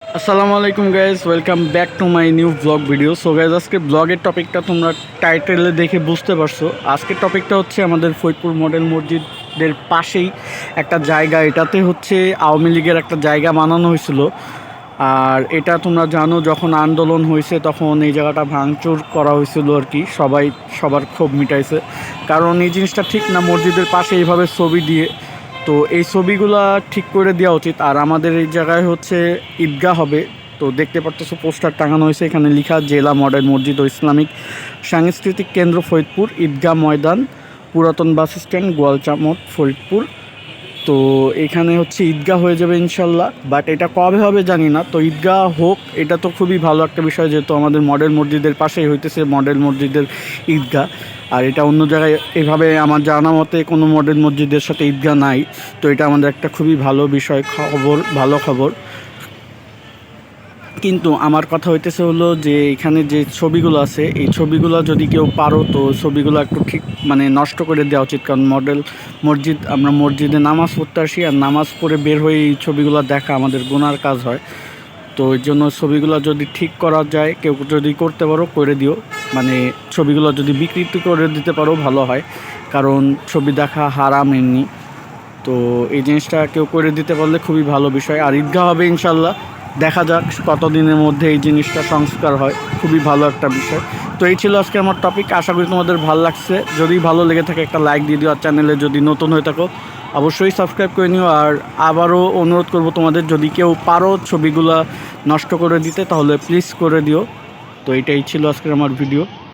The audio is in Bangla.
আসসালামু আলাইকুম guys, welcome back to my new blog video. So guys, আজকে ব্লগের টপিকটা তোমরা টাইটেলে দেখে বুঝতে পারছো। আজকের টপিকটা হচ্ছে আমাদের ফরিদপুর মডেল মসজিদের পাশেই একটা জায়গা, এটাতে হচ্ছে আওয়ামী লীগের একটা জায়গা বানানো হয়েছিল। আর এটা তোমরা জানো, যখন আন্দোলন হয়েছে তখন এই জায়গাটা ভাঙচুর করা হয়েছিল আর কি। সবাই সবার ক্ষোভ মিটাইছে, কারণ এই জিনিসটা ঠিক না মসজিদের পাশে এইভাবে ছবি দিয়ে। তো এই ছবিগুলা ঠিক করে দেওয়া উচিত। আর আমাদের এই জায়গায় হচ্ছে ঈদগাহ হবে, তো দেখতে পারতেছো পোস্টার টাঙানো হয়েছে, এখানে লেখা জেলা মডেল মসজিদ ও ইসলামিক সাংস্কৃতিক কেন্দ্র ফরিদপুর, ঈদগাহ ময়দান, পুরাতন বাস স্ট্যান্ড, গোয়ালচামট, ফরিদপুর। তো এখানে হচ্ছে ঈদগাহ হয়ে যাবে ইনশাল্লাহ, বাট এটা কবে হবে জানি না। তো ঈদগাহ হোক, এটা তো খুবই ভালো একটা বিষয়, যেহেতু আমাদের মডেল মসজিদের পাশেই হইতেছে মডেল মসজিদের ঈদগাহ। আর এটা অন্য জায়গায় এভাবে আমার জানা মতে কোনো মডেল মসজিদের সাথে ঈদগাহ নাই। তো এটা আমাদের একটা খুবই ভালো বিষয়, ভালো খবর। কিন্তু আমার কথা হইতেছে হলো যে এখানে যে ছবিগুলো আছে, এই ছবিগুলো যদি কেউ পারো তো ছবিগুলো একটু ঠিক মানে নষ্ট করে দেওয়া উচিত। কারণ মডেল মসজিদ, আমরা মসজিদে নামাজ পড়তে আসি, আর নামাজ পড়ে বের হয়ে এই ছবিগুলো দেখা আমাদের গুনার কাজ হয়। তো এর জন্য ছবিগুলো যদি ঠিক করা যায়, কেউ যদি করতে পারো করে দিও। মানে ছবিগুলো যদি বিকৃতি করে দিতে পারো ভালো হয়, কারণ ছবি দেখা হারাম এমনি। তো এই জিনিসটা কেউ করে দিতে পারলে খুবই ভালো বিষয়। আর ঈদগাহ হবে ইনশাল্লাহ, দেখা যাক কতদিনের মধ্যে এই জিনিসটা সংস্কার হয়, খুবই ভালো একটা বিষয়। তো এই ছিল আজকে আমার টপিক, আশা করি তোমাদের ভালো লাগছে। যদি ভালো লেগে থাকে একটা লাইক দিয়ে দিও, আর চ্যানেলে যদি নতুন হয়ে থাকো অবশ্যই সাবস্ক্রাইব করে নিও। আর আবারও অনুরোধ করব তোমাদের, যদি কেউ পারো ছবিগুলা নষ্ট করে দিতে তাহলে প্লিজ করে দিও। তো এটাই ছিল আজকের আমার ভিডিও।